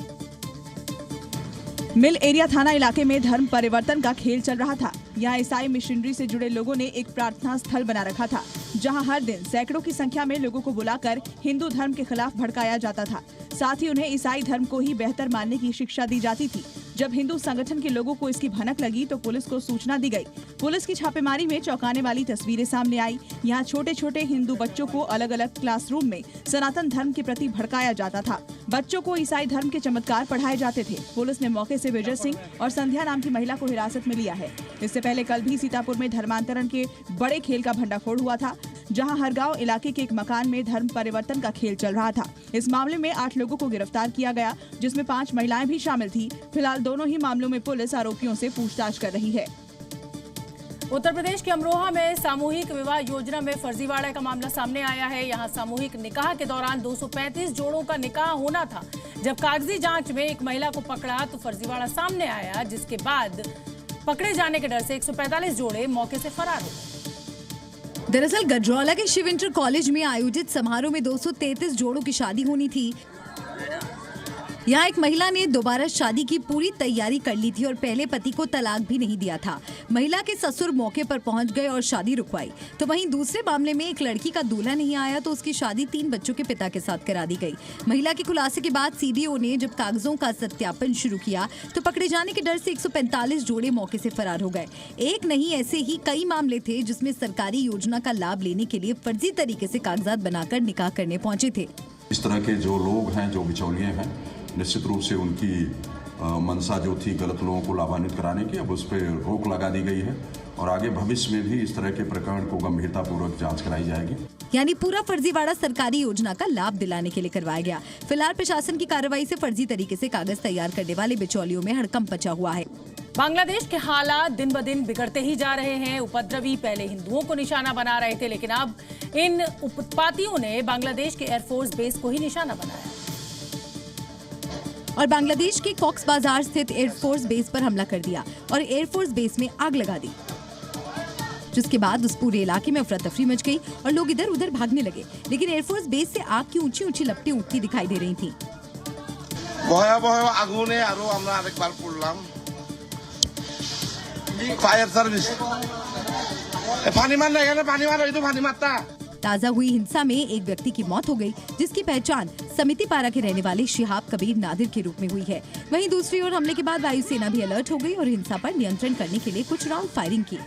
[SPEAKER 17] मिल एरिया थाना इलाके में धर्म परिवर्तन का खेल चल रहा था। यहाँ ईसाई मिशनरी से जुड़े लोगों ने एक प्रार्थना स्थल बना रखा था, जहाँ हर दिन सैकड़ों की संख्या में लोगों को बुलाकर हिंदू धर्म के खिलाफ भड़काया जाता था। साथ ही उन्हें ईसाई धर्म को ही बेहतर मानने की शिक्षा दी जाती थी। जब हिंदू संगठन के लोगों को इसकी भनक लगी तो पुलिस को सूचना दी गई। पुलिस की छापेमारी में चौंकाने वाली तस्वीरें सामने आई। यहाँ छोटे छोटे हिंदू बच्चों को अलग अलग क्लासरूम में सनातन धर्म के प्रति भड़काया जाता था। बच्चों को ईसाई धर्म के चमत्कार पढ़ाए जाते थे। पुलिस ने मौके से विजय सिंह और संध्या नाम की महिला को हिरासत में लिया है। इससे पहले कल भी सीतापुर में धर्मांतरण के बड़े खेल का भंडाफोड़ हुआ था, जहां हरगांव इलाके के एक मकान में धर्म परिवर्तन का खेल चल रहा था। इस मामले में 8 लोगों को गिरफ्तार किया गया, जिसमें 5 महिलाएं भी शामिल थी। फिलहाल दोनों ही मामलों में पुलिस आरोपियों से पूछताछ कर रही है।
[SPEAKER 1] उत्तर प्रदेश के अमरोहा में सामूहिक विवाह योजना में फर्जीवाड़े का मामला सामने आया है। यहां सामूहिक निकाह के दौरान 235 जोड़ों का निकाह होना था। जब कागजी जांच में एक महिला को पकड़ा तो फर्जीवाड़ा सामने आया, जिसके बाद पकड़े जाने के डर से 145 जोड़े मौके से फरार हो गए।
[SPEAKER 6] दरअसल गजरौला के शिव इंटर कॉलेज में आयोजित समारोह में 233 जोड़ों की शादी होनी थी। यहाँ एक महिला ने दोबारा शादी की पूरी तैयारी कर ली थी और पहले पति को तलाक भी नहीं दिया था। महिला के ससुर मौके पर पहुंच गए और शादी रुकवाई। तो वहीं दूसरे मामले में एक लड़की का दूल्हा नहीं आया तो उसकी शादी 3 बच्चों के पिता के साथ करा दी गई। महिला के खुलासे के बाद सीबीओ ने जब कागजों का सत्यापन शुरू किया तो पकड़े जाने के डर से 145 जोड़े मौके से फरार हो गए। एक नहीं, ऐसे ही कई मामले थे जिसमें सरकारी योजना का लाभ लेने के लिए फर्जी तरीके से कागजात बनाकर निकाह करने पहुंचे थे।
[SPEAKER 5] इस तरह के जो लोग हैं, जो बिचौलिए हैं, निश्चित रूप से उनकी मंशा जो थी गलत लोगों को लाभान्वित कराने की, अब उस पर रोक लगा दी गई है और आगे भविष्य में भी इस तरह के प्रकरण को गंभीरतापूर्वक जांच कराई जाएगी।
[SPEAKER 6] यानी पूरा फर्जीवाड़ा सरकारी योजना का लाभ दिलाने के लिए करवाया गया। फिलहाल प्रशासन की कार्रवाई से फर्जी तरीके से कागज तैयार करने वाले बिचौलियों में हड़कंप मचा हुआ है।
[SPEAKER 1] बांग्लादेश के हालात दिन ब दिन बिगड़ते ही जा रहे हैं। उपद्रवी पहले हिंदुओं को निशाना बना रहे थे, लेकिन अब इन उत्पातियों ने बांग्लादेश के एयरफोर्स बेस को ही निशाना बनाया
[SPEAKER 6] और बांग्लादेश के कॉक्स बाजार स्थित एयरफोर्स बेस पर हमला कर दिया और एयरफोर्स बेस में आग लगा दी, जिसके बाद उस पूरे इलाके में अफरा तफरी मच गई और लोग इधर उधर भागने लगे। लेकिन एयरफोर्स बेस से आग की ऊंची ऊंची लपटें उठती दिखाई दे रही थी।
[SPEAKER 7] ভয়াবহ আগুনে আরো আমরা আরেকবার পড়লাম। ফায়ার সার্ভিস পানি মার না, এখানে পানি মার, এই তো পানি মারতা।
[SPEAKER 6] ताजा हुई हिंसा में एक व्यक्ति की मौत हो गई, जिसकी पहचान समिति पारा के रहने वाले शिहाब कबीर नादिर के रूप में हुई है। वहीं दूसरी ओर हमले के बाद वायुसेना भी अलर्ट हो गई और हिंसा पर नियंत्रण करने के लिए कुछ राउंड फायरिंग की।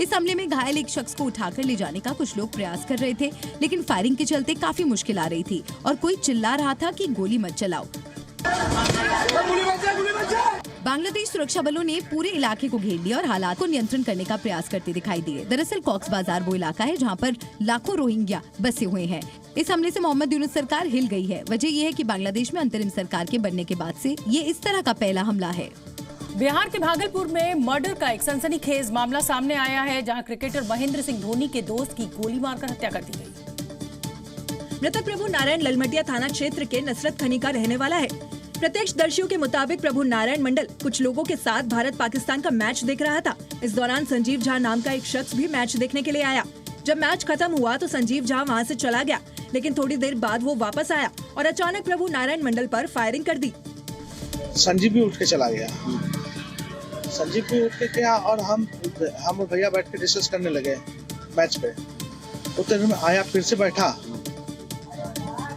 [SPEAKER 6] इस हमले में घायल एक शख्स को उठाकर ले जाने का कुछ लोग प्रयास कर रहे थे, लेकिन फायरिंग के चलते काफी मुश्किल आ रही थी और कोई चिल्ला रहा था कि गोली मत चलाओ। बांग्लादेश सुरक्षा बलों ने पूरे इलाके को घेर लिया और हालात को नियंत्रण करने का प्रयास करते दिखाई दिए। दरअसल कॉक्स बाजार वो इलाका है जहां पर लाखों रोहिंग्या बसे हुए हैं। इस हमले से मोहम्मद यूनुस सरकार हिल गई है। वजह यह है कि बांग्लादेश में अंतरिम सरकार के बनने के बाद से ये इस तरह का पहला हमला है।
[SPEAKER 1] बिहार के भागलपुर में मर्डर का एक सनसनीखेज मामला सामने आया है, जहां क्रिकेटर महेंद्र सिंह धोनी के दोस्त की गोली मारकर हत्या कर दी गई।
[SPEAKER 19] मृतक प्रभु नारायण ललमटिया थाना क्षेत्र के नसरत खनी का रहने वाला है। प्रत्यक्षदर्शियों के मुताबिक प्रभु नारायण मंडल कुछ लोगों के साथ भारत पाकिस्तान का मैच देख रहा था। इस दौरान संजीव झा नाम का एक शख्स भी मैच देखने के लिए आया। जब मैच खत्म हुआ तो संजीव झा वहां से चला गया, लेकिन थोड़ी देर बाद वो वापस आया और अचानक प्रभु नारायण मंडल पर फायरिंग कर दी।
[SPEAKER 20] संजीव भी उठ के चला गया। संजीव भी उठ के गया और हम भैया बैठ के डिस्कस करने लगे मैच पे। उतने में आया, फिर से बैठा,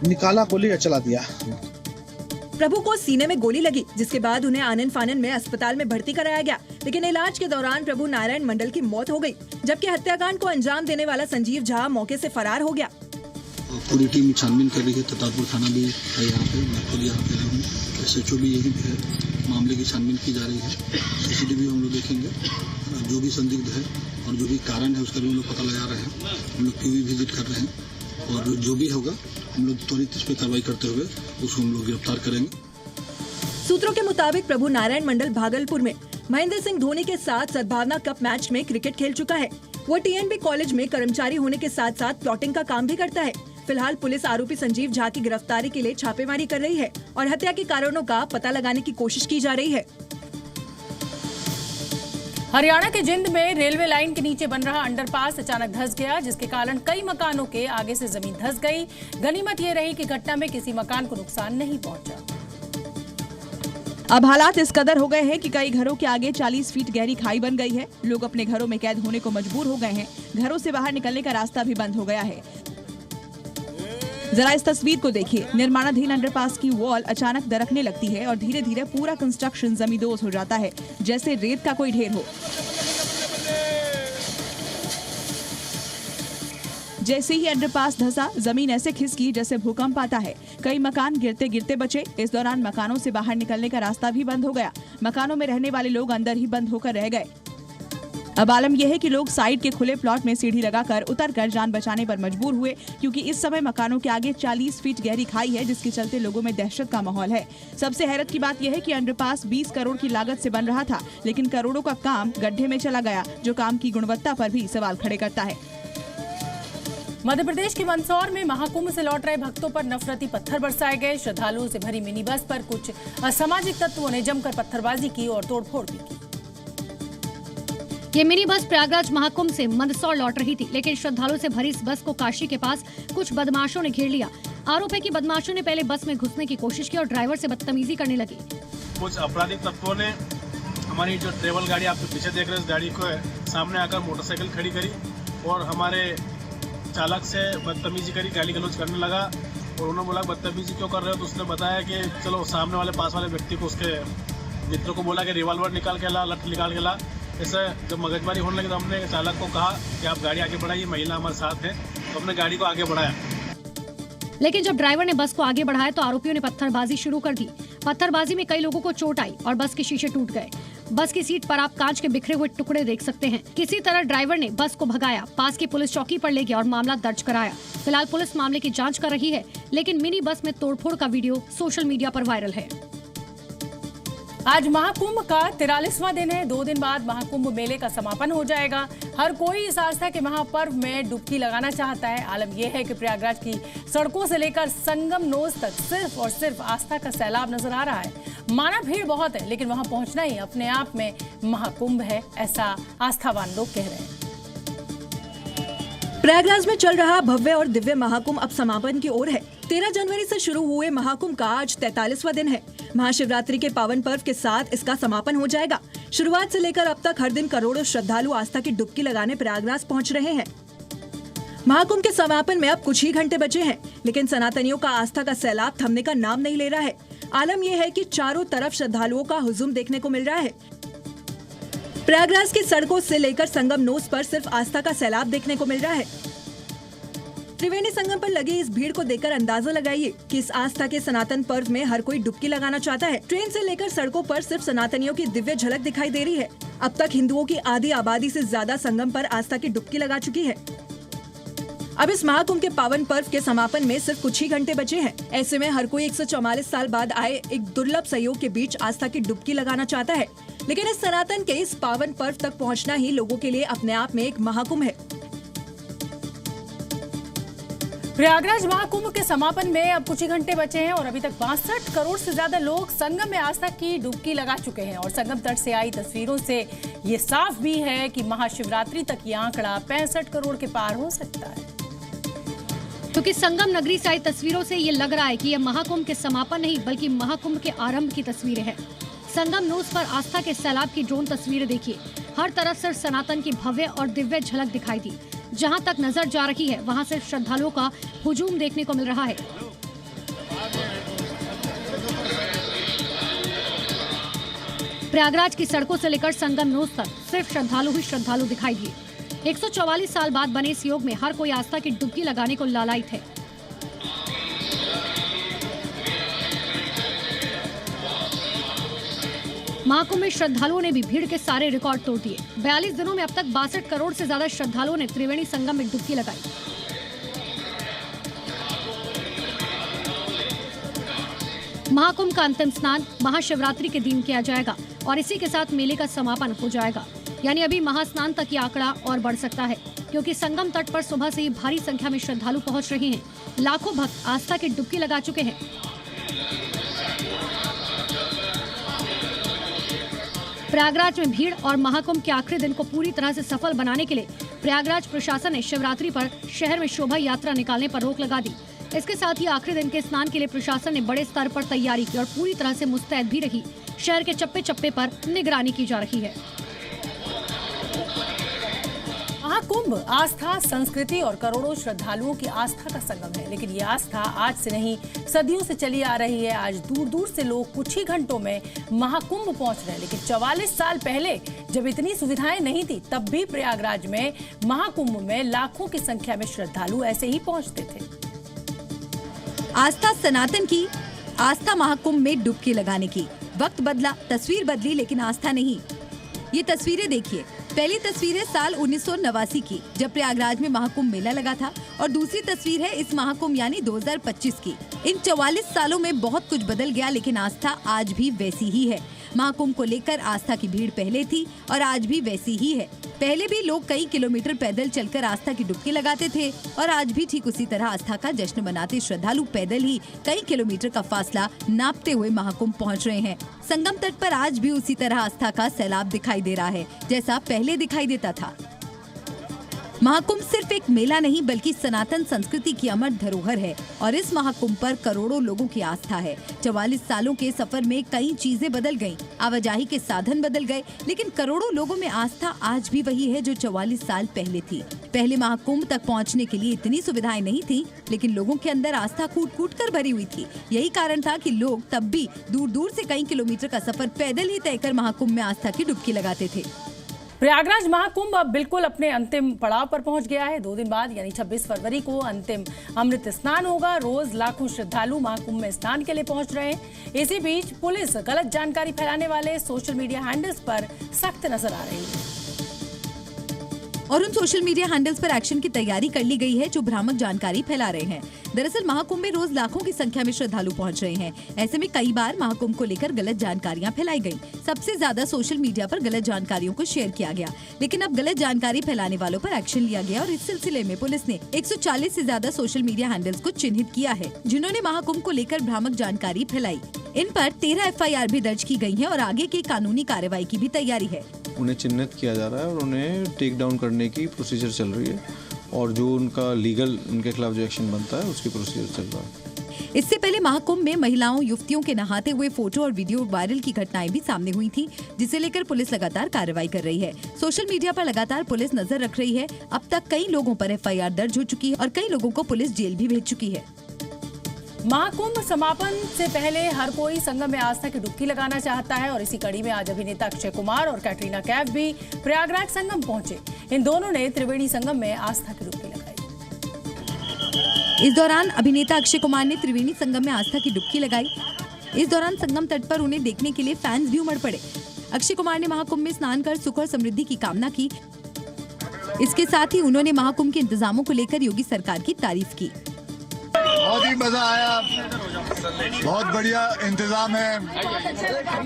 [SPEAKER 20] निकाला गोली और चला दिया।
[SPEAKER 19] प्रभु को सीने में गोली लगी, जिसके बाद उन्हें आनन फानन में अस्पताल में भर्ती कराया गया, लेकिन इलाज के दौरान प्रभु नारायण मंडल की मौत हो गई, जबकि हत्याकांड को अंजाम देने वाला संजीव झा मौके से फरार हो गया।
[SPEAKER 23] पूरी टीम छानबीन कर रही है। ततारपुर थाना भी है यहाँ पे, मैं खुद यहाँ पे हूँ, SHO भी यही है। मामले की छानबीन की जा रही है। CCTV हम लोग देखेंगे, जो भी संदिग्ध है और जो भी कारण है उसका भी हम लोग पता लगा रहे हैं। हम लोग PV विजिट कर रहे हैं और जो भी होगा हम लोग त्वरित इस पर कार्रवाई करते हुए उसको हम लोग गिरफ्तार करेंगे।
[SPEAKER 19] सूत्रों के मुताबिक प्रभु नारायण मंडल भागलपुर में महेंद्र सिंह धोनी के साथ सद्भावना कप मैच में क्रिकेट खेल चुका है। वो TNB कॉलेज में कर्मचारी होने के साथ साथ प्लॉटिंग का काम भी करता है। फिलहाल पुलिस आरोपी संजीव झा की गिरफ्तारी के लिए छापेमारी कर रही है और हत्या के कारणों का पता लगाने की कोशिश की जा रही है।
[SPEAKER 1] हरियाणा के जिंद में रेलवे लाइन के नीचे बन रहा अंडरपास अचानक धंस गया, जिसके कारण कई मकानों के आगे से जमीन धंस गई। गनीमत ये रही कि घटना में किसी मकान को नुकसान नहीं पहुंचा।
[SPEAKER 17] अब हालात इस कदर हो गए हैं कि कई घरों के आगे 40 फीट गहरी खाई बन गई है। लोग अपने घरों में कैद होने को मजबूर हो गए हैं। घरों से बाहर निकलने का रास्ता भी बंद हो गया है। जरा इस तस्वीर को देखिए। निर्माणाधीन अंडरपास की वॉल अचानक दरकने लगती है और धीरे धीरे पूरा कंस्ट्रक्शन जमींदोज हो जाता है, जैसे रेत का कोई ढेर हो। जैसे ही अंडरपास धंसा, जमीन ऐसे खिसकी जैसे भूकंप आता है। कई मकान गिरते गिरते बचे। इस दौरान मकानों से बाहर निकलने का रास्ता भी बंद हो गया। मकानों में रहने वाले लोग अंदर ही बंद होकर रह गए। अब आलम यह है कि लोग साइड के खुले प्लॉट में सीढ़ी लगाकर उतरकर जान बचाने पर मजबूर हुए, क्योंकि इस समय मकानों के आगे 40 फीट गहरी खाई है, जिसके चलते लोगों में दहशत का माहौल है। सबसे हैरत की बात यह है कि अंडरपास 20 करोड़ की लागत से बन रहा था, लेकिन करोड़ों का काम गड्ढे में चला गया, जो काम की गुणवत्ता पर भी सवाल खड़े करता है।
[SPEAKER 1] मध्य प्रदेश के मंदसौर में महाकुंभ से लौट रहे भक्तों पर नफरती पत्थर बरसाए गए। श्रद्धालुओं से भरी मिनी बस पर कुछ असामाजिक तत्वों ने जमकर पत्थरबाजी की और तोड़फोड़ भी की।
[SPEAKER 2] ये मिनी बस प्रयागराज महाकुंभ से मंदसौर लौट रही थी, लेकिन श्रद्धालुओं से भरी इस बस को काशी के पास कुछ बदमाशों ने घेर लिया। आरोप है कि बदमाशों ने पहले बस में घुसने की कोशिश की और ड्राइवर से बदतमीजी करने लगे।
[SPEAKER 8] कुछ आपराधिक तत्वों ने हमारी जो ट्रेवल गाड़ी आपके पीछे देख रहे हैं, इस गाड़ी को सामने आकर मोटरसाइकिल खड़ी करी और हमारे चालक से बदतमीजी करी, गाली गलौज करने लगा। और उन्होंने बोला बदतमीजी क्यों कर रहे हो, तो उसने बताया कि चलो सामने वाले पास वाले व्यक्ति को, उसके मित्र को बोला कि रिवॉल्वर निकाल के ला, लठ निकाल के ला। इससे जब मगजमारी होने लगी तो हमने चालक को कहा कि आप गाड़ी आगे बढ़ाइए, महिला हमारे साथ है, तो हमने गाड़ी को आगे बढ़ाया।
[SPEAKER 2] लेकिन जब ड्राइवर ने बस को आगे बढ़ाया तो आरोपियों ने पत्थरबाजी शुरू कर दी। पत्थरबाजी में कई लोगों को चोट आई और बस के शीशे टूट गए। बस की सीट पर आप कांच के बिखरे हुए टुकड़े देख सकते हैं। किसी तरह ड्राइवर ने बस को भगाया, पास की पुलिस चौकी पर ले गया और मामला दर्ज कराया। फिलहाल पुलिस मामले की जांच कर रही है, लेकिन मिनी बस में तोड़फोड़ का वीडियो सोशल मीडिया पर वायरल है।
[SPEAKER 1] आज महाकुंभ का 43वां दिन है। 2 दिन बाद महाकुंभ मेले का समापन हो जाएगा। हर कोई इस आस्था के महापर्व में डुबकी लगाना चाहता है। आलम यह है कि प्रयागराज की सड़कों से लेकर संगम नोज तक सिर्फ और सिर्फ आस्था का सैलाब नजर आ रहा है। माना भीड़ बहुत है, लेकिन वहां पहुंचना ही अपने आप में महाकुंभ है, ऐसा आस्थावान लोग कह रहे हैं।
[SPEAKER 19] प्रयागराज में चल रहा भव्य और दिव्य महाकुंभ अब समापन की ओर है। 13 जनवरी से शुरू हुए महाकुंभ का आज 43वां दिन है। महाशिवरात्रि के पावन पर्व के साथ इसका समापन हो जाएगा। शुरुआत से लेकर अब तक हर दिन करोड़ों श्रद्धालु आस्था की डुबकी लगाने प्रयागराज पहुंच रहे हैं। महाकुंभ के समापन में अब कुछ ही घंटे बचे हैं, लेकिन सनातनियों का आस्था का सैलाब थमने का नाम नहीं ले रहा है। आलम यह है कि चारों तरफ श्रद्धालुओं का हुजूम देखने को मिल रहा है। प्रयागराज की सड़कों से लेकर संगम नोज पर सिर्फ आस्था का सैलाब देखने को मिल रहा है। त्रिवेणी संगम पर लगी इस भीड़ को देखकर अंदाजा लगाइए कि इस आस्था के सनातन पर्व में हर कोई डुबकी लगाना चाहता है। ट्रेन से लेकर सड़कों पर सिर्फ सनातनियों की दिव्य झलक दिखाई दे रही है। अब तक हिंदुओं की आधी आबादी से ज्यादा संगम पर आस्था की डुबकी लगा चुकी है। अब इस महाकुंभ के पावन पर्व के समापन में सिर्फ कुछ ही घंटे बचे हैं। ऐसे में हर कोई 144 साल बाद आए एक दुर्लभ सहयोग के बीच आस्था की डुबकी लगाना चाहता है। लेकिन इस सनातन के इस पावन पर्व तक पहुंचना ही लोगों के लिए अपने आप में एक महाकुंभ है।
[SPEAKER 1] प्रयागराज महाकुंभ के समापन में अब कुछ ही घंटे बचे हैं और अभी तक 62 करोड़ से ज्यादा लोग संगम में आस्था की डुबकी लगा चुके हैं। और संगम तट से आई तस्वीरों से ये साफ भी है कि महाशिवरात्रि तक ये आंकड़ा 65 करोड़ के पार हो सकता है।
[SPEAKER 2] क्योंकि संगम नगरी से आई तस्वीरों से ये लग रहा है कि यह महाकुंभ के समापन नहीं बल्कि महाकुंभ के आरंभ की तस्वीरें हैं। संगम नोज पर आस्था के सैलाब की ड्रोन तस्वीरें देखिए। हर तरफ से सनातन की भव्य और दिव्य झलक दिखाई दी। जहां तक नजर जा रही है वहां से श्रद्धालुओं का हुजूम देखने को मिल रहा है। प्रयागराज की सड़कों से लेकर संगम नोज तक सिर्फ श्रद्धालु ही श्रद्धालु दिखाई दिए। 144 साल बाद बने इस योग में हर कोई आस्था की डुबकी लगाने को लालायित है। महाकुंभ में श्रद्धालुओं ने भी भीड़ के सारे रिकॉर्ड तोड़ दिए। 42 दिनों में अब तक 62 करोड़ से ज्यादा श्रद्धालुओं ने त्रिवेणी संगम में डुबकी लगाई। महाकुंभ का अंतिम स्नान महाशिवरात्रि के दिन किया जाएगा और इसी के साथ मेले का समापन हो जाएगा। यानी अभी महास्नान तक ये आंकड़ा और बढ़ सकता है, क्योंकि संगम तट पर सुबह से ही भारी संख्या में श्रद्धालु पहुंच रहे हैं। लाखों भक्त आस्था की डुबकी लगा चुके हैं। प्रयागराज में भीड़ और महाकुंभ के आखिरी दिन को पूरी तरह से सफल बनाने के लिए प्रयागराज प्रशासन ने शिवरात्रि पर शहर में शोभा यात्रा निकालने पर रोक लगा दी। इसके साथ ही आखिरी दिन के स्नान के लिए प्रशासन ने बड़े स्तर पर तैयारी की और पूरी तरह से मुस्तैद भी रही। शहर के चप्पे चप्पे पर निगरानी की जा रही है।
[SPEAKER 1] महाकुंभ आस्था, संस्कृति और करोड़ों श्रद्धालुओं की आस्था का संगम है। लेकिन ये आस्था आज से नहीं, सदियों से चली आ रही है। आज दूर दूर से लोग कुछ ही घंटों में महाकुंभ पहुंच रहे हैं। लेकिन 44 साल पहले जब इतनी सुविधाएं नहीं थी, तब भी प्रयागराज में महाकुंभ में लाखों की संख्या में श्रद्धालु ऐसे ही पहुंचते थे।
[SPEAKER 6] आस्था सनातन की, आस्था महाकुंभ में डुबकी लगाने की। वक्त बदला, तस्वीर बदली, लेकिन आस्था नहीं। ये तस्वीरें देखिए। पहली तस्वीर है साल 1989 की, जब प्रयागराज में महाकुंभ मेला लगा था, और दूसरी तस्वीर है इस महाकुंभ यानी 2025 की। इन 44 सालों में बहुत कुछ बदल गया, लेकिन आस्था आज भी वैसी ही है। महाकुंभ को लेकर आस्था की भीड़ पहले थी और आज भी वैसी ही है। पहले भी लोग कई किलोमीटर पैदल चलकर आस्था की डुबकी लगाते थे और आज भी ठीक उसी तरह आस्था का जश्न मनाते श्रद्धालु पैदल ही कई किलोमीटर का फासला नापते हुए महाकुंभ पहुंच रहे हैं। संगम तट पर आज भी उसी तरह आस्था का सैलाब दिखाई दे रहा है, जैसा पहले दिखाई देता था। महाकुंभ सिर्फ एक मेला नहीं बल्कि सनातन संस्कृति की अमर धरोहर है और इस महाकुंभ पर करोड़ों लोगों की आस्था है। 44 सालों के सफर में कई चीजें बदल गईं, आवाजाही के साधन बदल गए, लेकिन करोड़ों लोगों में आस्था आज भी वही है जो 44 साल पहले थी। पहले महाकुंभ तक पहुंचने के लिए इतनी सुविधाएं नहीं थी, लेकिन लोगों के अंदर आस्था कूट कूट कर भरी हुई थी। यही कारण था कि लोग तब भी दूर दूर से कई किलोमीटर का सफर पैदल ही तय कर महाकुंभ में आस्था की डुबकी लगाते थे।
[SPEAKER 1] प्रयागराज महाकुंभ अब बिल्कुल अपने अंतिम पड़ाव पर पहुंच गया है। 2 दिन बाद यानी 26 फरवरी को अंतिम अमृत स्नान होगा। रोज लाखों श्रद्धालु महाकुंभ में स्नान के लिए पहुंच रहे हैं। इसी बीच पुलिस गलत जानकारी फैलाने वाले सोशल मीडिया हैंडल्स पर सख्त नजर आ रही है
[SPEAKER 6] और उन सोशल मीडिया हैंडल्स पर एक्शन की तैयारी कर ली गई है जो भ्रामक जानकारी फैला रहे हैं। दरअसल महाकुंभ में रोज लाखों की संख्या में श्रद्धालु पहुंच रहे हैं। ऐसे में कई बार महाकुंभ को लेकर गलत जानकारियां फैलाई गईं। सबसे ज्यादा सोशल मीडिया पर गलत जानकारियों को शेयर किया गया, लेकिन अब गलत जानकारी फैलाने वालों पर एक्शन लिया गया और इस सिलसिले में पुलिस ने 140 से ज्यादा सोशल मीडिया हैंडल्स को चिन्हित किया है जिन्होंने महाकुंभ को लेकर भ्रामक जानकारी फैलाई। इन पर 13 FIR भी दर्ज की गई है और आगे की कानूनी कार्रवाई की भी तैयारी है।
[SPEAKER 9] उन्हें चिन्हित किया जा रहा है और उन्हें टेक डाउन करने की प्रोसीजर चल रही है और जो उनका लीगल उनके खिलाफ जो एक्शन बनता है उसकी प्रोसीजर चल रहा है।
[SPEAKER 6] इससे पहले महाकुंभ में महिलाओं युवतियों के नहाते हुए फोटो और वीडियो वायरल की घटनाएं भी सामने हुई थी, जिसे लेकर पुलिस लगातार कार्रवाई कर रही है। सोशल मीडिया पर लगातार पुलिस नजर रख रही है। अब तक कई लोगों पर FIR दर्ज हो चुकी है और कई लोगों को पुलिस जेल भी भेज चुकी है।
[SPEAKER 1] महाकुंभ समापन से पहले हर कोई संगम में आस्था की डुबकी लगाना चाहता है और इसी कड़ी में आज अभिनेता अक्षय कुमार और कैटरीना कैफ भी प्रयागराज संगम पहुंचे। इन दोनों ने त्रिवेणी संगम में आस्था की डुबकी लगाई।
[SPEAKER 6] इस दौरान अभिनेता अक्षय कुमार ने त्रिवेणी संगम में आस्था की डुबकी लगाई। इस दौरान संगम तट पर उन्हें देखने के लिए फैंस भी उमड़ पड़े। अक्षय कुमार ने महाकुंभ में स्नान कर सुख और समृद्धि की कामना की। इसके साथ ही उन्होंने महाकुंभ के इंतजामों को लेकर योगी सरकार की तारीफ की।
[SPEAKER 11] बहुत ही मजा आया, बहुत बढ़िया इंतजाम है,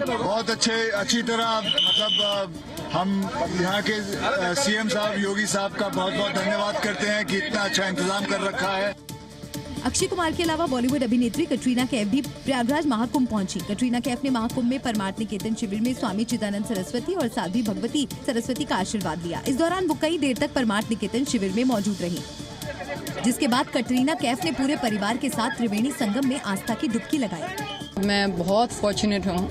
[SPEAKER 11] बहुत अच्छी तरह मतलब हम यहाँ के CM साहब योगी साहब का बहुत बहुत धन्यवाद करते हैं कि इतना अच्छा इंतजाम कर रखा है।
[SPEAKER 6] अक्षय कुमार के अलावा बॉलीवुड अभिनेत्री कटरीना कैफ भी प्रयागराज महाकुंभ पहुंची। कटरीना कैफ ने महाकुंभ में परमार्थ निकेतन शिविर में स्वामी चिदानंद सरस्वती और साध्वी भगवती सरस्वती का आशीर्वाद लिया। इस दौरान वो कई देर तक परमार्थ निकेतन शिविर में मौजूद रही, जिसके बाद कटरीना कैफ ने पूरे परिवार के साथ त्रिवेणी संगम में आस्था की डुबकी लगाई।
[SPEAKER 12] मैं बहुत फॉर्चुनेट हूँ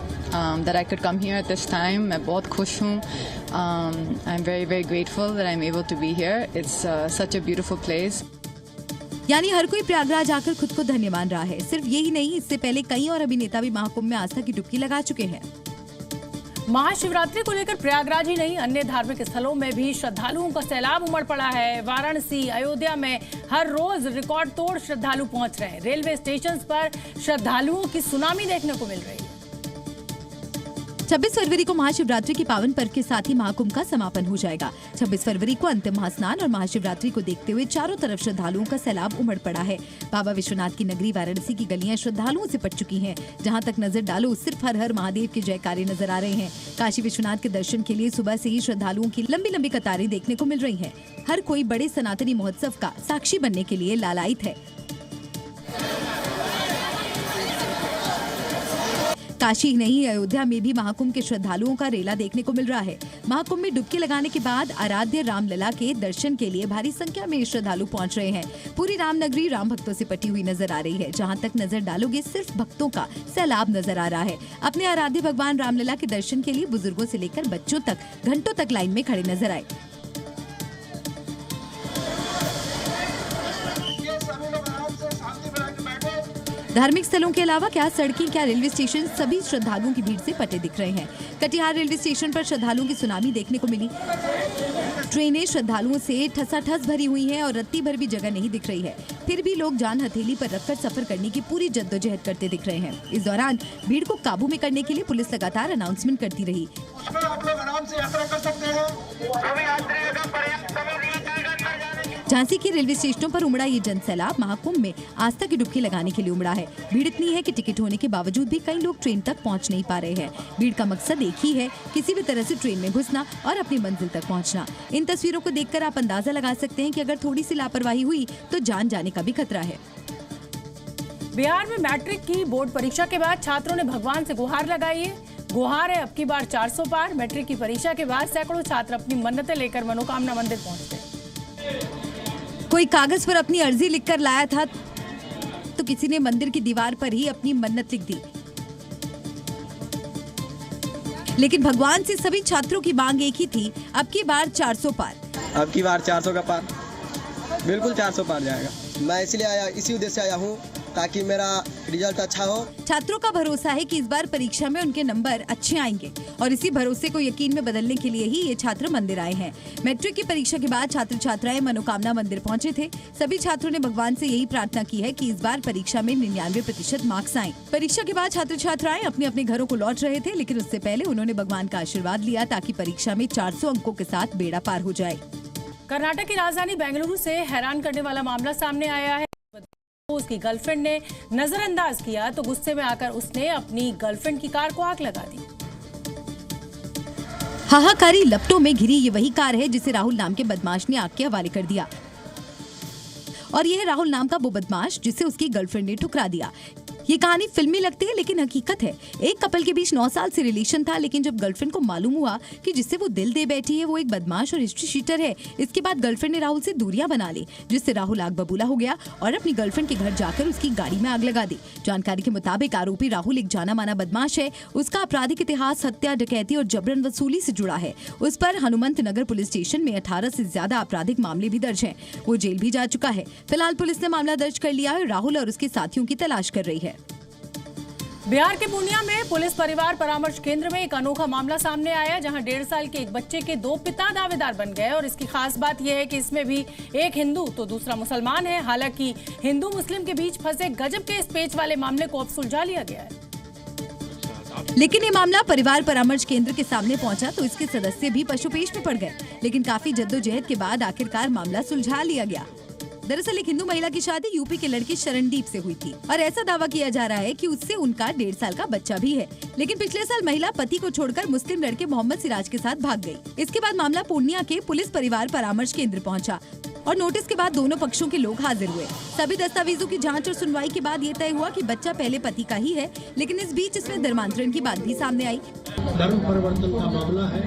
[SPEAKER 12] that I could come here at this time. मैं बहुत खुश हूँ। I'm very grateful that I'm able to be here. It's such a beautiful place.
[SPEAKER 6] यानी हर कोई प्रयागराज आकर खुद को धन्य मान रहा है। सिर्फ यही नहीं, इससे पहले कई और अभिनेता भी महाकुंभ में आस्था की डुबकी लगा चुके हैं।
[SPEAKER 1] महाशिवरात्रि को लेकर प्रयागराज ही नहीं अन्य धार्मिक स्थलों में भी श्रद्धालुओं का सैलाब उमड़ पड़ा है। वाराणसी, अयोध्या में हर रोज रिकॉर्ड तोड़ श्रद्धालु पहुंच रहे हैं। रेलवे स्टेशन पर श्रद्धालुओं की सुनामी देखने को मिल रही है।
[SPEAKER 6] 26 फरवरी को महाशिवरात्रि के पावन पर्व के साथ ही महाकुंभ का समापन हो जाएगा। 26 फरवरी को अंतिम महास्नान और महाशिवरात्रि को देखते हुए चारों तरफ श्रद्धालुओं का सैलाब उमड़ पड़ा है। बाबा विश्वनाथ की नगरी वाराणसी की गलियां श्रद्धालुओं से पट चुकी हैं। जहां तक नजर डालो सिर्फ हर हर महादेव के जयकारे नजर आ रहे हैं। काशी विश्वनाथ के दर्शन के लिए सुबह से ही श्रद्धालुओं की लंबी लंबी कतारें देखने को मिल रही है। हर कोई बड़े सनातनी महोत्सव का साक्षी बनने के लिए लालायित है। काशी ही नहीं, अयोध्या में भी महाकुंभ के श्रद्धालुओं का रेला देखने को मिल रहा है। महाकुंभ में डुबकी लगाने के बाद आराध्य रामलला के दर्शन के लिए भारी संख्या में श्रद्धालु पहुंच रहे हैं। पूरी रामनगरी राम भक्तों से पटी हुई नजर आ रही है। जहां तक नजर डालोगे सिर्फ भक्तों का सैलाब नजर आ रहा है। अपने आराध्य भगवान रामलला के दर्शन के लिए बुजुर्गों से लेकर बच्चों तक घंटों तक लाइन में खड़े नजर आए। धार्मिक स्थलों के अलावा क्या सड़कें, क्या रेलवे स्टेशन, सभी श्रद्धालुओं की भीड़ से पटे दिख रहे हैं। कटिहार रेलवे स्टेशन पर श्रद्धालुओं की सुनामी देखने को मिली। ट्रेनें श्रद्धालुओं से ठसाठस भरी हुई हैं और रत्ती भर भी जगह नहीं दिख रही है। फिर भी लोग जान हथेली पर रखकर सफर करने की पूरी जद्दोजहद करते दिख रहे हैं। इस दौरान भीड़ को काबू में करने के लिए पुलिस लगातार अनाउंसमेंट करती रही।
[SPEAKER 7] आप लोग आराम से यात्रा कर सकते हैं।
[SPEAKER 6] झांसी के रेलवे स्टेशनों पर उमड़ा ये जनसैलाब महाकुंभ में आस्था की डुबकी लगाने के लिए उमड़ा है। भीड़ इतनी है कि टिकट होने के बावजूद भी कई लोग ट्रेन तक पहुंच नहीं पा रहे हैं। भीड़ का मकसद एक ही है, किसी भी तरह से ट्रेन में घुसना और अपनी मंजिल तक पहुंचना। इन तस्वीरों को देखकर आप अंदाजा लगा सकते हैं कि अगर थोड़ी सी लापरवाही हुई तो जान जाने का भी खतरा है।
[SPEAKER 1] बिहार में मैट्रिक की बोर्ड परीक्षा के बाद छात्रों ने भगवान से गुहार लगाई है। गुहार है अब की बार 400 पार। मैट्रिक की परीक्षा के बाद सैकड़ों छात्र अपनी मन्नतें लेकर मनोकामना मंदिर पहुंचते।
[SPEAKER 6] कोई कागज पर अपनी अर्जी लिखकर लाया था तो किसी ने मंदिर की दीवार पर ही अपनी मन्नत लिख दी। लेकिन भगवान से सभी छात्रों की मांग एक ही थी, अब की बार 400 पार।
[SPEAKER 13] अब की बार 400 का पार, बिल्कुल 400 पार जाएगा। मैं इसलिए आया, इसी उद्देश्य से आया हूँ ताकि मेरा रिजल्ट अच्छा हो।
[SPEAKER 6] छात्रों का भरोसा है कि इस बार परीक्षा में उनके नंबर अच्छे आएंगे और इसी भरोसे को यकीन में बदलने के लिए ही ये छात्र मंदिर आए हैं। मैट्रिक की परीक्षा के बाद छात्र छात्राएं मनोकामना मंदिर पहुंचे थे। सभी छात्रों ने भगवान से यही प्रार्थना की है कि इस बार परीक्षा में 99% मार्क्स आएं। परीक्षा के बाद छात्र छात्राएं अपने अपने घरों को लौट रहे थे, लेकिन उससे पहले उन्होंने भगवान का आशीर्वाद लिया ताकि परीक्षा में 400 अंकों के साथ बेड़ा पार हो जाए।
[SPEAKER 1] कर्नाटक की राजधानी बेंगलुरु से हैरान करने वाला मामला सामने आया है। उसकी गर्लफ्रेंड ने नजरअंदाज किया तो गुस्से में आकर उसने अपनी गर्लफ्रेंड की कार को आग लगा दी।
[SPEAKER 6] हाहाकारी लपटों में घिरी ये वही कार है जिसे राहुल नाम के बदमाश ने आग के हवाले कर दिया। और यह राहुल नाम का वो बदमाश जिसे उसकी गर्लफ्रेंड ने ठुकरा दिया। ये कहानी फिल्मी लगती है लेकिन हकीकत है। एक कपल के बीच 9 साल से रिलेशन था, लेकिन जब गर्लफ्रेंड को मालूम हुआ कि जिससे वो दिल दे बैठी है वो एक बदमाश और हिस्ट्री शीटर है, इसके बाद गर्लफ्रेंड ने राहुल से दूरियां बना ली, जिससे राहुल आग बबूला हो गया और अपनी गर्लफ्रेंड के घर जाकर उसकी गाड़ी में आग लगा दी। जानकारी के मुताबिक आरोपी राहुल एक जाना माना बदमाश है। उसका आपराधिक इतिहास हत्या, डकैती और जबरन वसूली से जुड़ा है। उस पर हनुमंत नगर पुलिस स्टेशन में 18 से ज्यादा आपराधिक मामले भी दर्ज हैं। वो जेल भी जा चुका है। फिलहाल पुलिस ने मामला दर्ज कर लिया है। राहुल और उसके साथियों की तलाश कर रही है।
[SPEAKER 1] बिहार के पूर्णिया में पुलिस परिवार परामर्श केंद्र में एक अनोखा मामला सामने आया, जहां 1.5 साल के एक बच्चे के 2 पिता दावेदार बन गए। और इसकी खास बात यह है कि इसमें भी एक हिंदू तो दूसरा मुसलमान है। हालांकि हिंदू मुस्लिम के बीच फंसे गजब के इस पेच वाले मामले को अब सुलझा लिया गया है।
[SPEAKER 6] लेकिन ये मामला परिवार परामर्श केंद्र के सामने पहुंचा तो इसके सदस्य भी पशुपेश में पड़ गए, लेकिन काफी जद्दोजहद के बाद आखिरकार मामला सुलझा लिया गया। दरअसल एक हिंदू महिला की शादी यूपी के लड़के शरणदीप से हुई थी और ऐसा दावा किया जा रहा है कि उससे उनका 1.5 साल का बच्चा भी है। लेकिन पिछले साल महिला पति को छोड़कर मुस्लिम लड़के मोहम्मद सिराज के साथ भाग गई। इसके बाद मामला पूर्णिया के पुलिस परिवार परामर्श केंद्र पहुंचा और नोटिस के बाद दोनों पक्षों के लोग हाजिर हुए। सभी दस्तावेजों की जांच और सुनवाई के बाद ये तय हुआ कि बच्चा पहले पति का ही है, लेकिन इस बीच इसमें धर्मांतरण की बात भी सामने आई।
[SPEAKER 14] धर्म परिवर्तन का मामला है,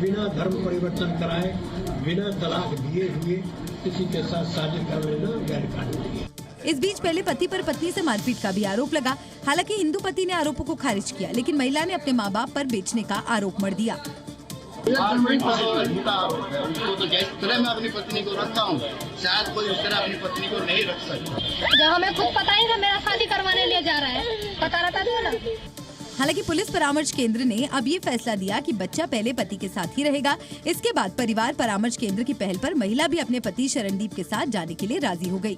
[SPEAKER 14] बिना धर्म परिवर्तन कराए, बिना तलाक दिए हुए किसी के साथ शादी कर लेना गैर कानूनी है।
[SPEAKER 6] इस बीच पहले पति पर पत्नी से मारपीट का भी आरोप लगा। हालांकि हिंदू पति ने आरोपों को खारिज किया, लेकिन महिला ने अपने मां बाप पर बेचने का आरोप मढ़ दिया।
[SPEAKER 20] झूठा आरोप है। उसको तो जिस तरह मैं अपनी पत्नी को रखता हूँ, शायद कोई उस तरह अपनी पत्नी को नहीं रख सकता।
[SPEAKER 2] जब हमें खुद पता ही था मेरा शादी करवाने लिए जा रहा है, पता रहता था ना।
[SPEAKER 6] हालांकि पुलिस परामर्श केंद्र ने अब ये फैसला दिया कि बच्चा पहले पति के साथ ही रहेगा। इसके बाद परिवार परामर्श केंद्र की पहल पर महिला भी अपने पति शरणदीप के साथ जाने के लिए राजी हो गई।